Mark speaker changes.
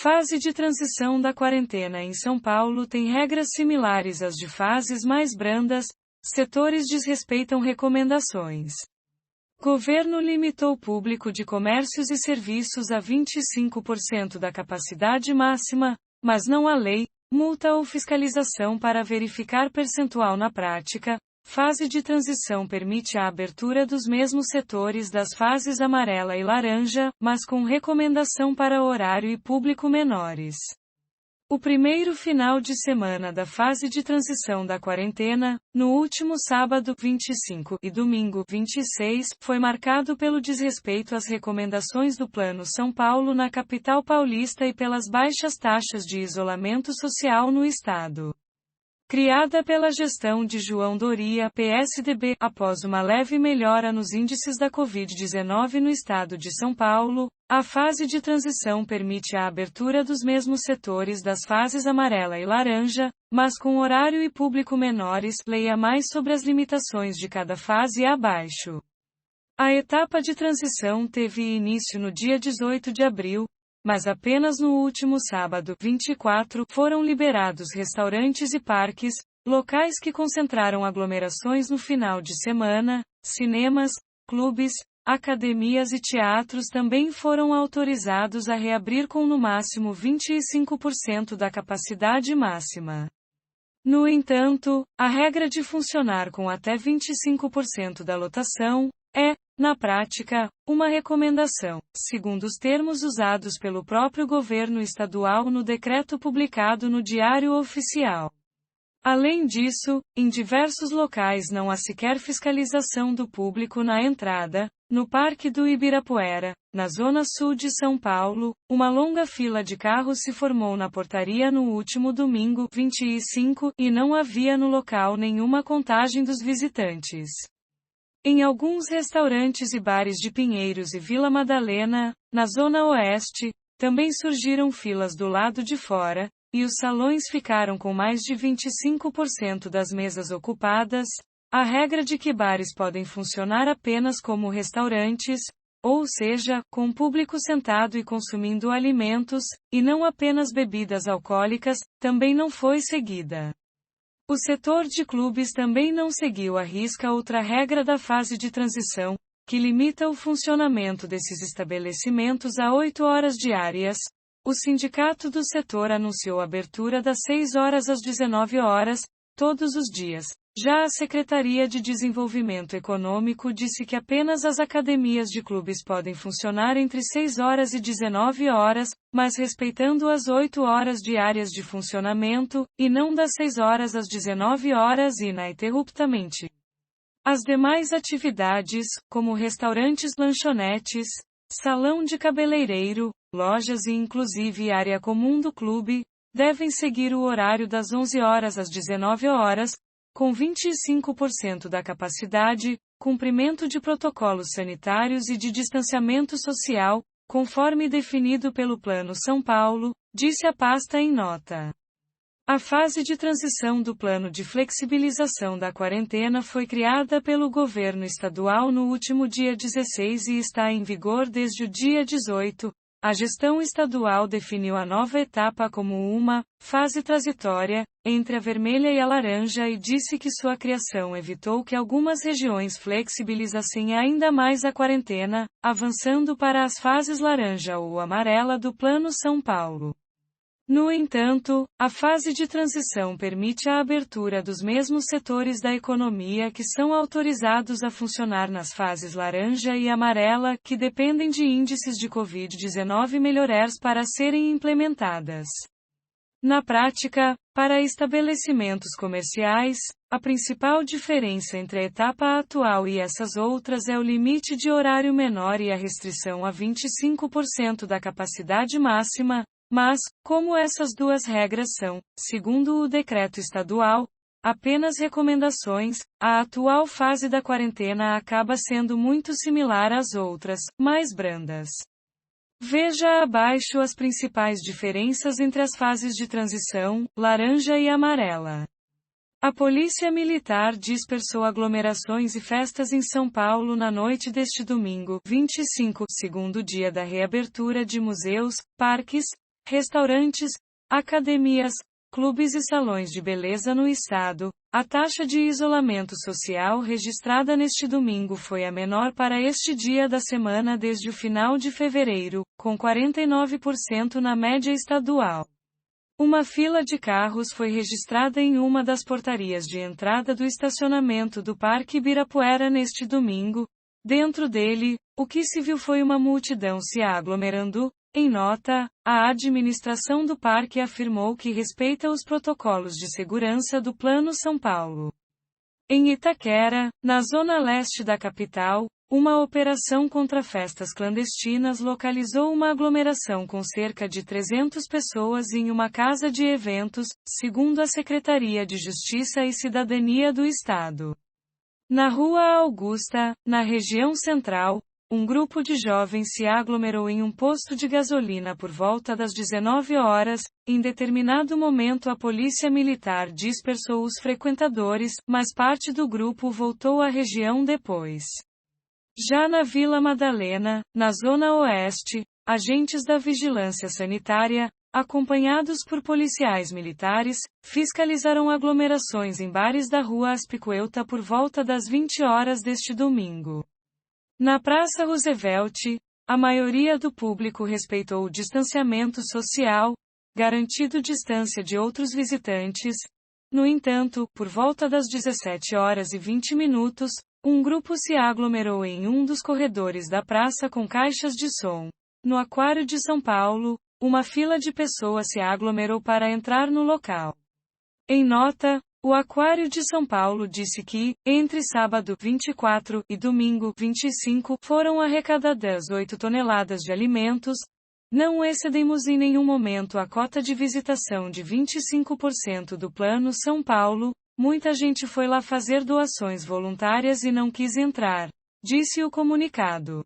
Speaker 1: fase de transição da quarentena em São Paulo tem regras similares às de fases mais brandas, setores desrespeitam recomendações. Governo limitou o público de comércios e serviços a 25% da capacidade máxima, mas não há lei, multa ou fiscalização para verificar percentual na prática. Fase de transição permite a abertura dos mesmos setores das fases amarela e laranja, mas com recomendação para horário e público menores. O primeiro final de semana da fase de transição da quarentena, no último sábado 25 e domingo 26, foi marcado pelo desrespeito às recomendações do Plano São Paulo na capital paulista e pelas baixas taxas de isolamento social no estado. Criada pela gestão de João Doria, PSDB, após uma leve melhora nos índices da Covid-19 no estado de São Paulo, a fase de transição permite a abertura dos mesmos setores das fases amarela e laranja, mas com horário e público menores. Leia mais sobre as limitações de cada fase abaixo. A etapa de transição teve início no dia 18 de abril, mas apenas no último sábado, 24, foram liberados restaurantes e parques, locais que concentraram aglomerações no final de semana, cinemas, clubes, academias e teatros também foram autorizados a reabrir com no máximo 25% da capacidade máxima. No entanto, a regra de funcionar com até 25% da lotação é, na prática, uma recomendação, segundo os termos usados pelo próprio governo estadual no decreto publicado no Diário Oficial. Além disso, em diversos locais não há sequer fiscalização do público na entrada. No Parque do Ibirapuera, na zona sul de São Paulo, uma longa fila de carros se formou na portaria no último domingo, 25, e não havia no local nenhuma contagem dos visitantes. Em alguns restaurantes e bares de Pinheiros e Vila Madalena, na zona oeste, também surgiram filas do lado de fora, e os salões ficaram com mais de 25% das mesas ocupadas. A regra de que bares podem funcionar apenas como restaurantes, ou seja, com público sentado e consumindo alimentos, e não apenas bebidas alcoólicas, também não foi seguida. O setor de clubes também não seguiu à risca outra regra da fase de transição, que limita o funcionamento desses estabelecimentos a 8 horas diárias. O sindicato do setor anunciou a abertura das 6 horas às 19 horas, todos os dias. Já a Secretaria de Desenvolvimento Econômico disse que apenas as academias de clubes podem funcionar entre 6 horas e 19 horas, mas respeitando as 8 horas diárias de funcionamento, e não das 6 horas às 19 horas ininterruptamente. As demais atividades, como restaurantes, lanchonetes, salão de cabeleireiro, lojas e inclusive área comum do clube, devem seguir o horário das 11 horas às 19 horas, com 25% da capacidade, cumprimento de protocolos sanitários e de distanciamento social, conforme definido pelo Plano São Paulo, disse a pasta em nota. A fase de transição do plano de flexibilização da quarentena foi criada pelo governo estadual no último dia 16 e está em vigor desde o dia 18. A gestão estadual definiu a nova etapa como uma fase transitória entre a vermelha e a laranja e disse que sua criação evitou que algumas regiões flexibilizassem ainda mais a quarentena, avançando para as fases laranja ou amarela do Plano São Paulo. No entanto, a fase de transição permite a abertura dos mesmos setores da economia que são autorizados a funcionar nas fases laranja e amarela, que dependem de índices de Covid-19 melhores para serem implementadas. Na prática, para estabelecimentos comerciais, a principal diferença entre a etapa atual e essas outras é o limite de horário menor e a restrição a 25% da capacidade máxima. Mas, como essas duas regras são, segundo o decreto estadual, apenas recomendações, a atual fase da quarentena acaba sendo muito similar às outras, mais brandas. Veja abaixo as principais diferenças entre as fases de transição, laranja e amarela. A Polícia Militar dispersou aglomerações e festas em São Paulo na noite deste domingo, 25, segundo dia da reabertura de museus, parques, restaurantes, academias, clubes e salões de beleza no estado. A taxa de isolamento social registrada neste domingo foi a menor para este dia da semana desde o final de fevereiro, com 49% na média estadual. Uma fila de carros foi registrada em uma das portarias de entrada do estacionamento do Parque Ibirapuera neste domingo. Dentro dele, o que se viu foi uma multidão se aglomerando. Em nota, a administração do parque afirmou que respeita os protocolos de segurança do Plano São Paulo. Em Itaquera, na zona leste da capital, uma operação contra festas clandestinas localizou uma aglomeração com cerca de 300 pessoas em uma casa de eventos, segundo a Secretaria de Justiça e Cidadania do Estado. Na Rua Augusta, na região central, um grupo de jovens se aglomerou em um posto de gasolina por volta das 19 horas. Em determinado momento a polícia militar dispersou os frequentadores, mas parte do grupo voltou à região depois. Já na Vila Madalena, na zona oeste, agentes da vigilância sanitária, acompanhados por policiais militares, fiscalizaram aglomerações em bares da Rua Aspicuelta por volta das 20 horas deste domingo. Na Praça Roosevelt, a maioria do público respeitou o distanciamento social, garantindo distância de outros visitantes. No entanto, por volta das 17 horas e 20 minutos, um grupo se aglomerou em um dos corredores da praça com caixas de som. No Aquário de São Paulo, uma fila de pessoas se aglomerou para entrar no local. Em nota, o Aquário de São Paulo disse que, entre sábado 24 e domingo 25, foram arrecadadas 8 toneladas de alimentos. Não excedemos em nenhum momento a cota de visitação de 25% do Plano São Paulo. Muita gente foi lá fazer doações voluntárias e não quis entrar, disse o comunicado.